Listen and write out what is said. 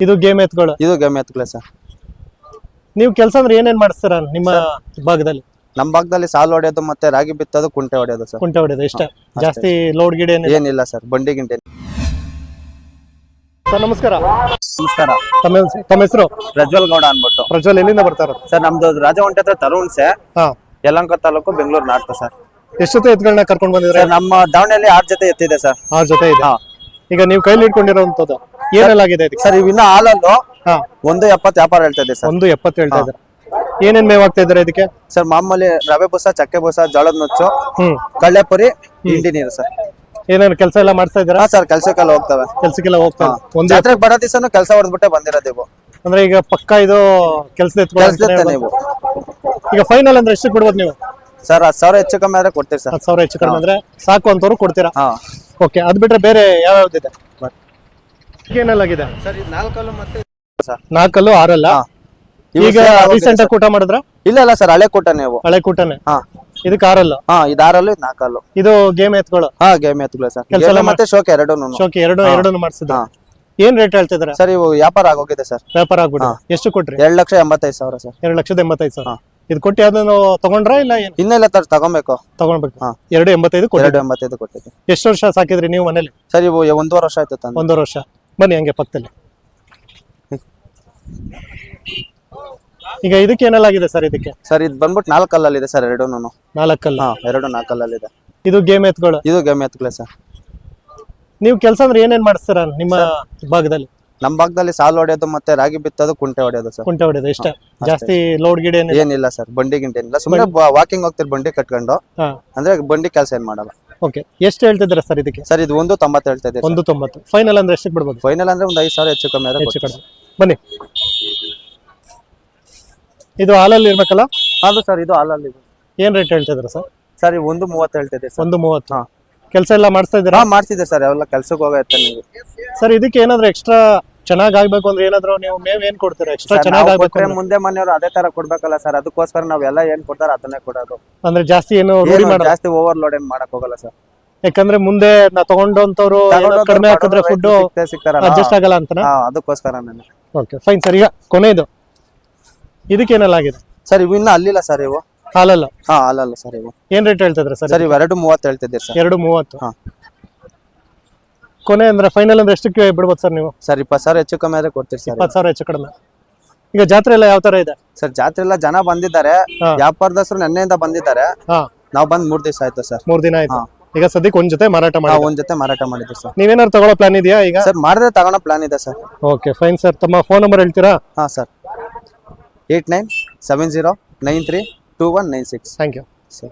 ಇದು ಗೇಮ್ ಎತ್ಗಳು. ಇದು game ಎತ್ಗಳೇ sir. ನೀವು ಕೆಲಸ ಅಂದ್ರೆ ಏನೇನ್ ಮಾಡಿಸ್ತೀರಾ ನಿಮ್ಮ ಭಾಗದಲ್ಲಿ? ನಮ್ಮ ಭಾಗದಲ್ಲಿ ಸಾಲು ಹೊಡೆಯೋದು ಮತ್ತೆ ರಾಗಿ ಬಿತ್ತೋದು, ಕುಂಟೆ ಹೊಡೆಯೋದು ಸರ್. ಕುಂಟೆ ಹೊಡೆಯೋದು ಇಷ್ಟ. ಜಾಸ್ತಿ ಲೋಡ್ ಗಿಡ ಏನಿಲ್ಲ ಸರ್, ಬಂಡಿ ಗಿಂಟೆ. ಸರ್ ನಮಸ್ಕಾರ. ನಮಸ್ಕಾರ. ತಮ್ಮ ಹೆಸರು? ಪ್ರಜ್ವಲ್ ಗೌಡ ಅನ್ಬಿಟ್ಟು. ಪ್ರಜ್ವಲ್ ಎಲ್ಲಿಂದ ಬರ್ತಾ ಇರೋದು ಸರ್? ನಮ್ದು ರಾಜವಂಟೆ ಹತ್ರ ತರುಣ್ಸೆ, ಹಾ, ಯಲಹಂಕ ತಾಲೂಕು, ಬೆಂಗಳೂರು ನಾರ್ತ್ ಸರ್. ಎಷ್ಟು ಜೊತೆ ಎತ್ಗಳನ್ನ ಕರ್ಕೊಂಡ್ ಬಂದಿದ್ರೆ? ಸರ್ ನಮ್ಮ ದಾವಣೆಯಲ್ಲಿ 6 ಜೊತೆ ಎತ್ತಿದೆ ಸರ್. 6 ಜೊತೆ ಇದೆ. ಹಾ. ಈಗ ನೀವು ಕೈಲಿ ಇಟ್ಕೊಂಡಿರೋಂಥದ್ದು ಏನೆಲ್ಲ ಆಗಿದೆ ಇದಕ್ಕೆ? ಸರ್ ಇವಿನ್ನ ಹಾಲಲ್ಲು ಹಾ, 1.70 ವ್ಯಾಪಾರ ಹೇಳ್ತಾ ಇದೆ ಸರ್. 1.70 ಹೇಳ್ತಾ ಇದ್ದಾರೆ. ಏನೇನ್ ಮೇವ್ ಆಗ್ತಾ ಇದ್ದಾರೆ ಇದಕ್ಕೆ? ಸರ್ ಮಾಮೂಲಿ ರವೆ ಬೂಸ, ಚಕ್ಕೆ ಬೂಸ, ಜೋಳದ ನುಚ್ಚು, ಕಳ್ಳೆಪುರಿ, ಹಿಂಡಿ ನೀರು ಸರ್. ಏನೇನು ಕೆಲಸ ಎಲ್ಲ ಮಾಡ್ತಾ ಇದ್ದೀರಾ? ಹಾ ಸರ್, ಕೆಲ್ಸಕ್ಕೆಲ್ಲ ಹೋಗ್ತವೆ. ಕೆಲ್ಸಕ್ಕೆಲ್ಲ ಹೋಗ್ತಾ ಒಂದ್ ಜಾತ್ರೆಗೆ ಬರೋ ದಿವಸನು ಕೆಲಸ ಹೊಡೆದ್ಬಿಟ್ಟೆ ಬಂದಿರೋದು. ಅಂದ್ರೆ ಈಗ ಪಕ್ಕ ಇದು ಕೆಲಸದ ನೀವು ಈಗ ಫೈನಲ್ ಅಂದ್ರೆ ಎಷ್ಟು ಕೊಡ್ಬೋದು ನೀವು? ಸರ್ 10,000 ಹೆಚ್ಚು ಕಮ್ಮಿ ಆದ್ರೆ ಕೊಡ್ತೀರಿ ಸರ್. 10,000 ಹೆಚ್ಚು ಕಡಿಮೆ ಅಂದ್ರೆ ಸಾಕು ಅಂತವ್ರು ಕೊಡ್ತೀರಾ? ಹಾ. ಓಕೆ, ಅದ್ ಬಿಟ್ರೆ ಬೇರೆ ಯಾವ್ಯಾವ್ದಿದೆ? ಏನೆಲ್ಲಾಗಿದೆ ಸರ್? ಇದು 4 ಮತ್ತೆ 4 6 ಈಗ ರೀಸೆಂಟ್ ಆಗಿ ಕೂಟ ಮಾಡಿದ್ರ? ಇಲ್ಲ ಸರ್, ಹಳೆ ಕೂಟ ನೀವು. ಹಳೆ ಕೂಟನೆ. ಹಾ. ಇದಕ್ಕೆ 6 ಹಾ, ಇದು 6 ಇದು 4. ಇದು ಗೇಮ್ ಎತ್ಗಳು. ಹಾ, ಗೇಮ್ ಎತ್ಗಳು ಸರ್. ಕೆಲಸ ಮತ್ತೆ ಶೋಕಿ ಎರಡೂನು. ಶೋಕಿ ಎರಡನ್ನು ಮಾಡಿಸಿದ್ರ? ಏನ್ ರೇಟ್ ಹೇಳ್ತಿದ್ರ ಸರ್? ಇವು ವ್ಯಾಪಾರ ಆಗೋಗಿದೆ ಸರ್. ವ್ಯಾಪಾರ ಆಗ್ಬಿಟ್ಟು ಎಷ್ಟು ಕೊಟ್ರಿ? 2,85,000 ಸರ್. 2,85,000. ಇದು ಕೊಟ್ಟು ಯಾವ್ದನ್ನು ತಗೊಂಡ್ರ ಇಲ್ಲ ಏನು? ಇನ್ನೆಲ್ಲ ತಗೊಬೇಕು. ತಗೊಂಡ್ಬೇಕು. 2,85 ಕೊಟ್ಟು. 2,85 ಕೊಟ್ಟಿದ್ದೆ. ಎಷ್ಟು ವರ್ಷ ಸಾಕಿದ್ರಿ ನೀವು ಮನೇಲಿ? ಸರ್ ಇವು 1.5 ವರ್ಷ ಆಯ್ತು ತಂದು. 1.5 ವರ್ಷ. ಬನ್ನಿ ಹಂಗೆ ಪಕ್ಕದಲ್ಲಿ. ಈಗ ಇದಕ್ಕೆ ಏನೆಲ್ಲಾಗಿದೆ ಸರ್? ಇದಕ್ಕೆ ಸರ್ ಇದು ಬಂದ್ಬಿಟ್ಟು 4 ಕಲ್ಲಲ್ಲಿ ಇದೆ ಸರ್. ಎರಡೂನು 4 ಕಲ್ಲು. ಹಾ, 4 ಕಲ್ಲಲ್ಲಿ ಇದೆ. ಇದು ಗೇಮ್ ಎತ್ಗಳು. ಇದು ಗೇಮ್ ಎತ್ಗಳೇ ಸರ್. ನೀವು ಕೆಲಸ ಅಂದ್ರೆ ಏನೇನ್ ಮಾಡಿಸ್ತೀರಾ ನಿಮ್ಮ ಭಾಗದಲ್ಲಿ? ನಮ್ಮ ಭಾಗದಲ್ಲಿ ಸಾಲು ಹೊಡೆಯೋದು ಮತ್ತೆ ರಾಗಿ ಬಿತ್ತೋದು, ಕುಂಟೆ ಹೊಡೆಯೋದು ಸರ್. ಕುಂಟೆ ಹೊಡೆಯೋದು ಇಷ್ಟ. ಜಾಸ್ತಿ ಲೋಡ್ ಗಿಡ ಏನಿಲ್ಲ ಸರ್, ಬಂಡಿ ಗಿಂಟೆ ಏನಿಲ್ಲ. ಸುಮ್ಮನೆ ವಾಕಿಂಗ್ ಹೋಗ್ತಿರ್ ಬಂಡಿ ಕಟ್ಕೊಂಡು. ಅಂದ್ರೆ ಬಂಡಿ ಕೆಲಸ ಏನ್ ಮಾಡಲ್ಲ. ಓಕೆ, ಎಷ್ಟು ಹೇಳ್ತಿದ್ರ ಸರ್ ಇದಕ್ಕೆ? ಸರ್ ಇದು 1.90 ಹೇಳ್ತಾ ಇದ್ದೀವಿ. 1.90. ಫೈನಲ್ ಅಂದ್ರೆ ಎಷ್ಟಕ್ಕೆ ಬಿಡ್ಬೋದು? ಫೈನಲ್ ಅಂದ್ರೆ ಒಂದು 5,000 ಹೆಚ್ಚು ಕಮ್ಮಿ ಆದ್ರೆ ಹೆಚ್ಚು ಕಡಿಮೆ. ಬನ್ನಿ. ಇದು ಹಾಲಲ್ಲಿ ಇರ್ಬೇಕಲ್ಲ? ಹೌದು ಸರ್, ಇದು ಹಾಲಲ್ಲಿ. ಏನ್ ರೇಟ್ ಹೇಳ್ತಿದ್ರ ಸರ್? ಸರ್ 1.30 ಹೇಳ್ತಿದ್ದೀವಿ ಸರ್. 1.30. ಕೆಲಸ ಎಲ್ಲ ಮಾಡಿಸ್ತಾ ಇದ್ದೀರಾ? ಮಾಡ್ತಿದ್ದೆ ಸರ್. ಯಾವೆಲ್ಲ ಕೆಲ್ಸಕ್ಕೆ ಹೋಗತ್ತೆ ನೀವು. ಸರ್ ಇದಕ್ಕೆ ಏನಾದ್ರು ಎಕ್ಸ್ಟ್ರಾ ಚೆನ್ನಾಗ್ ಆಗ್ಬೇಕು ಅಂದ್ರೆ ಏನಾದ್ರು ನೀವು ಮೇವ್ ಏನ್ ಕೊಡ್ತೀರಾ? ಎಕ್ಸ್ಟ್ರಾ ಚೆನ್ನಾಗ್ ಆಗ್ಬೇಕು ಮುಂದೆ ಮನೆಯವರು ಅದೇ ತರ ಕೊಡ್ಬೇಕಲ್ಲ ಸರ್. ಅದಕ್ಕೋಸ್ಕರ ನಾವೆಲ್ಲ ಏನ್ ಕೊಡ್ತಾರ ಅದನ್ನೇ ಕೊಡೋದು. ಅಂದ್ರೆ ಜಾಸ್ತಿ ಏನು ರೂಢಿ ಮಾಡಲ್ಲ? ಜಾಸ್ತಿ ಓವರ್ಲೋಡ್ ಏನ್ ಮಾಡಕ್ ಹೋಗಲ್ಲ ಸರ್. ಯಾಕಂದ್ರೆ ಮುಂದೆ ನಾ ತಗೊಂಡಂತವ್ರು ಕಡಿಮೆ ಹಾಕಿದ್ರೆ ಫುಡ್ ಅಡ್ಜಸ್ಟ್ ಆಗಲ್ಲ ಅಂತನಾ? ಅದಕ್ಕೋಸ್ಕರ. Okay, fine sir. ಈಗ ಕೊನೆಯದು ಇದಕ್ಕೆ ಏನೆಲ್ಲಾಗಿದೆ ಸರ್? ಇವು ಇನ್ನ ಅಲ್ಲಿಲ್ಲ ಸರ್. ಇವು ಹಾಲಲ್ಲ? ಹಾ, ಹಾಲಲ್ಲ ಸರ್. ಇವು ಏನ್ ರೇಟ್ ಹೇಳ್ತಿದ್ರ ಸರ್? ಸರ್ ಇವು 2.30 ಹೇಳ್ತಿದ್ದೀರಿ ಸರ್. 2.30. ಕೊನೆ ಅಂದ್ರೆ ಫೈನಲ್ ಅಂದ್ರೆ ಎಷ್ಟಕ್ಕೆ ಬಿಡ್ಬೋದು ಸರ್ ನೀವು? ಸರ್ 20,000 ಹೆಚ್ಚು ಕಮ್ಮಿ ಆದ್ರೆ ಕೊಡ್ತೀರಿ ಸರ್. 20,000 ಹೆಚ್ಚು ಕಡಿಮೆ. ಈಗ ಜಾತ್ರೆ ಎಲ್ಲ ಯಾವ ತರ ಇದೆ ಸರ್? ಜಾತ್ರೆ ಎಲ್ಲ ಜನ ಬಂದಿದ್ದಾರೆ. ವ್ಯಾಪಾರದಸರು ನೆನ್ನೆಯಿಂದ ಬಂದಿದ್ದಾರೆ. ನಾವು ಬಂದ್ 3 ದಿವಸ ಆಯ್ತು ಸರ್. 3 ದಿನ ಆಯ್ತು. ಈಗ ಸದ್ಯಕ್ಕೆ ಒಂದ್ ಜೊತೆ ಮಾರಾಟ ಮಾಡಿ? ಒಂದ್ ಜೊತೆ ಮಾರಾಟ ಮಾಡಿದ್ವಿ ಸರ್. ನೀವೇನಾದ್ರು ತಗೊಳ್ಳೋ ಪ್ಲಾನ್ ಇದೆಯಾ ಈಗ? ಸರ್ ಮಾಡಿದ್ರೆ ತಗೊಳ್ಳೋ ಪ್ಲಾನ್ ಇದೆ ಸರ್. Okay, fine sir. ತಮ್ಮ ಫೋನ್ ನಂಬರ್ ಹೇಳ್ತೀರಾ? ಹಾ ಸರ್, 8970932196. Thank you sir.